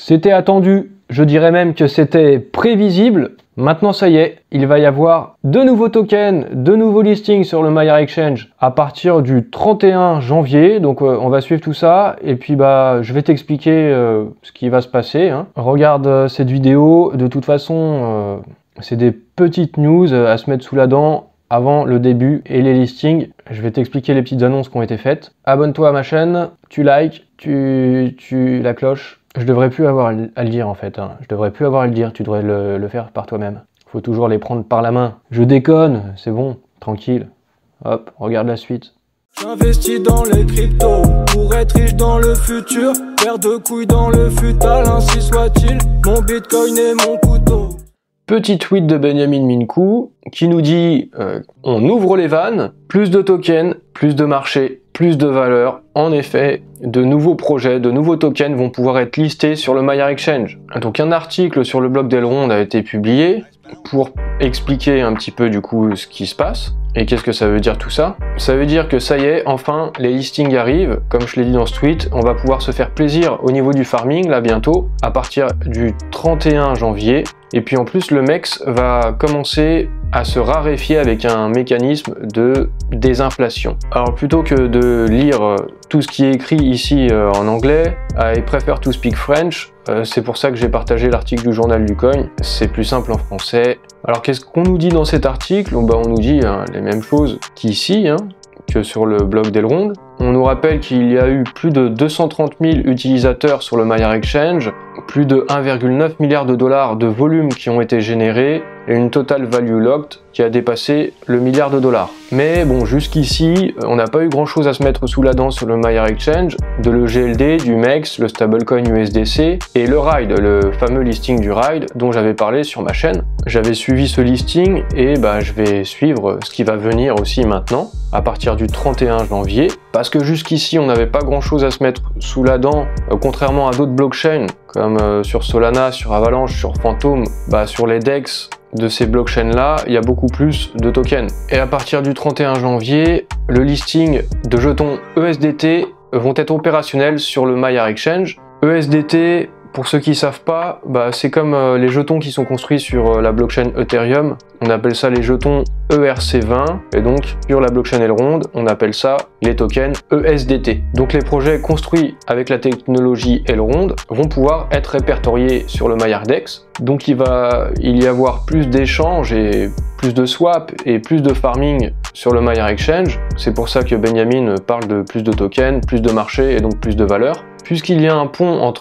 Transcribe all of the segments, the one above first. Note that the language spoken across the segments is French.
C'était attendu, je dirais même que c'était prévisible. Maintenant ça y est, il va y avoir de nouveaux tokens, de nouveaux listings sur le Maillard Exchange à partir du 31 janvier. Donc on va suivre tout ça et puis je vais t'expliquer ce qui va se passer. Regarde cette vidéo, de toute façon c'est des petites news à se mettre sous la dent avant le début et les listings. Je vais t'expliquer les petites annonces qui ont été faites. Abonne-toi à ma chaîne, tu likes, tu la cloche. Je devrais plus avoir à le dire en fait, Je devrais plus avoir à le dire, tu devrais le faire par toi-même. Faut toujours les prendre par la main. Je déconne, c'est bon, tranquille. Hop, regarde la suite. J'investis dans les cryptos pour être riche dans le futur. Paire de couilles dans le futal, ainsi soit-il. Mon bitcoin est mon couteau. Petit tweet de Benjamin Minkou qui nous dit on ouvre les vannes, plus de tokens, plus de marché, plus de valeur. En effet, de nouveaux projets, de nouveaux tokens vont pouvoir être listés sur le Maillard Exchange. Donc un article sur le blog d'Elrond a été publié pour expliquer un petit peu du coup ce qui se passe. Et qu'est-ce que ça veut dire tout ça? Ça veut dire que ça y est, enfin, les listings arrivent. Comme je l'ai dit dans ce tweet, on va pouvoir se faire plaisir au niveau du farming, là, bientôt, à partir du 31 janvier. Et puis en plus, le MEX va commencer à se raréfier avec un mécanisme de désinflation. Alors plutôt que de lire tout ce qui est écrit ici en anglais, I prefer to speak French, c'est pour ça que j'ai partagé l'article du journal du coin, c'est plus simple en français. Alors qu'est-ce qu'on nous dit dans cet article? On nous dit les mêmes choses qu'ici, que sur le blog d'Elrond. On nous rappelle qu'il y a eu plus de 230 000 utilisateurs sur le Maillard Exchange, plus de 1,9 milliard de dollars de volume qui ont été générés et une total value locked qui a dépassé le milliard de dollars. Mais bon, jusqu'ici, on n'a pas eu grand chose à se mettre sous la dent sur le Maillard Exchange, de l'EGLD, du MEX, le stablecoin USDC et le RIDE, le fameux listing du RIDE dont j'avais parlé sur ma chaîne. J'avais suivi ce listing et je vais suivre ce qui va venir aussi maintenant, à partir du 31 janvier. Parce que jusqu'ici, on n'avait pas grand chose à se mettre sous la dent, contrairement à d'autres blockchains, comme sur Solana, sur Avalanche, sur Phantom, sur les DEX de ces blockchains-là, il y a beaucoup plus de tokens. Et à partir du 31 janvier, le listing de jetons ESDT vont être opérationnels sur le Maillard Exchange. ESDT, pour ceux qui ne savent pas, c'est comme les jetons qui sont construits sur la blockchain Ethereum. On appelle ça les jetons ERC20 et donc sur la blockchain Elrond, on appelle ça les tokens ESDT. Donc les projets construits avec la technologie Elrond vont pouvoir être répertoriés sur le Maillardex. Donc il va y avoir plus d'échanges et plus de swaps et plus de farming sur le Maillard Exchange. C'est pour ça que Benjamin parle de plus de tokens, plus de marché et donc plus de valeur. Puisqu'il y a un pont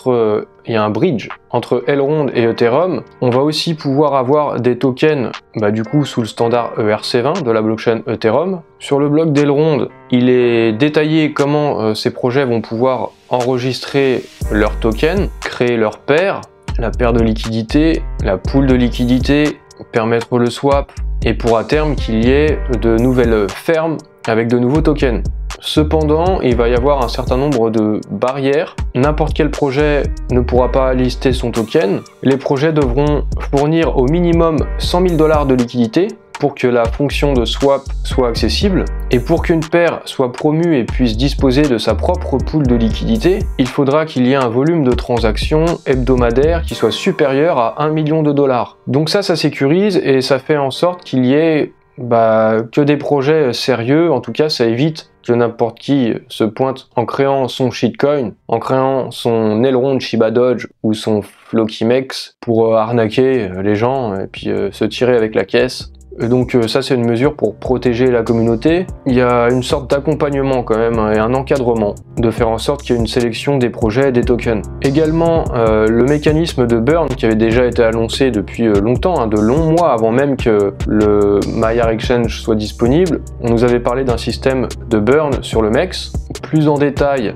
il y a un bridge entre Elrond et Ethereum, on va aussi pouvoir avoir des tokens du coup sous le standard ERC20 de la blockchain Ethereum. Sur le blog d'Elrond, il est détaillé comment ces projets vont pouvoir enregistrer leurs tokens, créer leur paire, la paire de liquidité, la pool de liquidité, permettre le swap et pour à terme qu'il y ait de nouvelles fermes avec de nouveaux tokens. Cependant, il va y avoir un certain nombre de barrières. N'importe quel projet ne pourra pas lister son token. Les projets devront fournir au minimum 100 000 $ de liquidité pour que la fonction de swap soit accessible. Et pour qu'une paire soit promue et puisse disposer de sa propre pool de liquidité, il faudra qu'il y ait un volume de transactions hebdomadaire qui soit supérieur à 1 million de dollars. Donc ça sécurise et ça fait en sorte qu'il y ait que des projets sérieux. En tout cas, ça évite que n'importe qui se pointe en créant son shitcoin, en créant son Elrond Shiba Doge ou son Flokimex pour arnaquer les gens et puis se tirer avec la caisse. Donc ça c'est une mesure pour protéger la communauté. Il y a une sorte d'accompagnement quand même et un encadrement de faire en sorte qu'il y ait une sélection des projets et des tokens. Également le mécanisme de burn qui avait déjà été annoncé depuis longtemps, de longs mois avant même que le Maillard Exchange soit disponible. On nous avait parlé d'un système de burn sur le MEX. Plus en détail,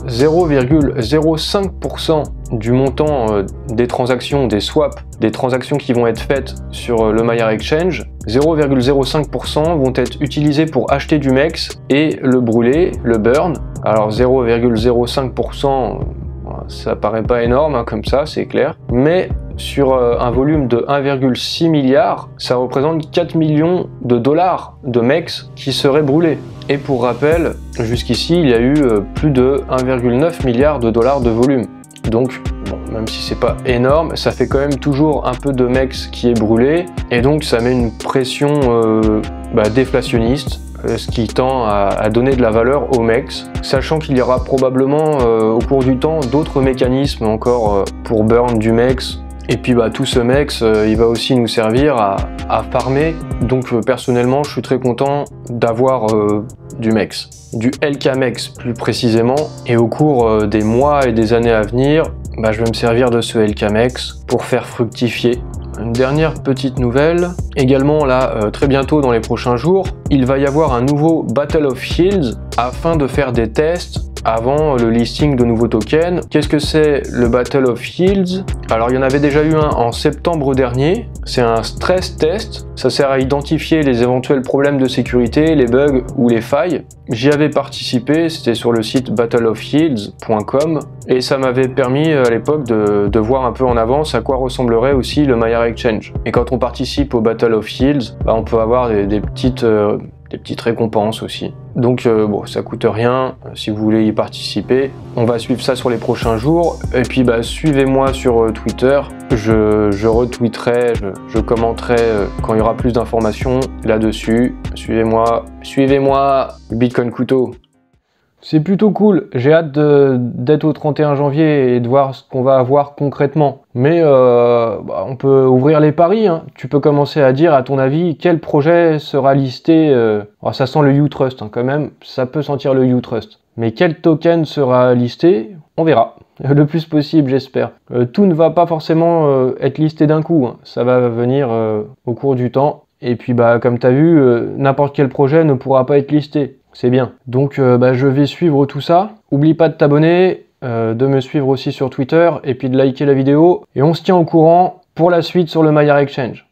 0,05% du montant des transactions, des swaps, des transactions qui vont être faites sur le Maillard Exchange, 0,05% vont être utilisés pour acheter du MEX et le brûler, le burn. Alors 0,05%, ça paraît pas énorme comme ça, c'est clair, mais sur un volume de 1,6 milliard, ça représente 4 millions de dollars de MEX qui seraient brûlés. Et pour rappel, jusqu'ici, il y a eu plus de 1,9 milliard de dollars de volume. Donc, bon, même si c'est pas énorme, ça fait quand même toujours un peu de MEX qui est brûlé, et donc ça met une pression déflationniste, ce qui tend à donner de la valeur au MEX, sachant qu'il y aura probablement au cours du temps d'autres mécanismes encore pour burn du MEX. Et puis tout ce MEX, il va aussi nous servir à farmer. Donc personnellement, je suis très content d'avoir du MEX, du LKMEX plus précisément. Et au cours des mois et des années à venir, je vais me servir de ce LKMEX pour faire fructifier. Une dernière petite nouvelle, également là très bientôt dans les prochains jours, il va y avoir un nouveau Battle of Shields afin de faire des tests avant le listing de nouveaux tokens. Qu'est-ce que c'est le Battle of Shields? Alors il y en avait déjà eu un en septembre dernier, c'est un stress test, ça sert à identifier les éventuels problèmes de sécurité, les bugs ou les failles. J'y avais participé, c'était sur le site battleofshields.com et ça m'avait permis à l'époque de voir un peu en avance à quoi ressemblerait aussi le Maiar Exchange. Et quand on participe au Battle of Shields, on peut avoir des petites récompenses aussi. Donc ça coûte rien si vous voulez y participer. On va suivre ça sur les prochains jours. Et puis suivez-moi sur Twitter. Je retweeterai, je commenterai quand il y aura plus d'informations là-dessus. Suivez-moi, Bitcoin Couteau. C'est plutôt cool, j'ai hâte d'être au 31 janvier et de voir ce qu'on va avoir concrètement. Mais on peut ouvrir les paris, hein. Tu peux commencer à dire à ton avis quel projet sera listé. Ça sent le uTrust quand même, ça peut sentir le uTrust. Mais quel token sera listé? On verra. Le plus possible, j'espère. Tout ne va pas forcément être listé d'un coup, hein. Ça va venir au cours du temps. Et puis comme tu as vu, n'importe quel projet ne pourra pas être listé. C'est bien. Donc je vais suivre tout ça. Oublie pas de t'abonner, de me suivre aussi sur Twitter et puis de liker la vidéo. Et on se tient au courant pour la suite sur le Maiar Exchange.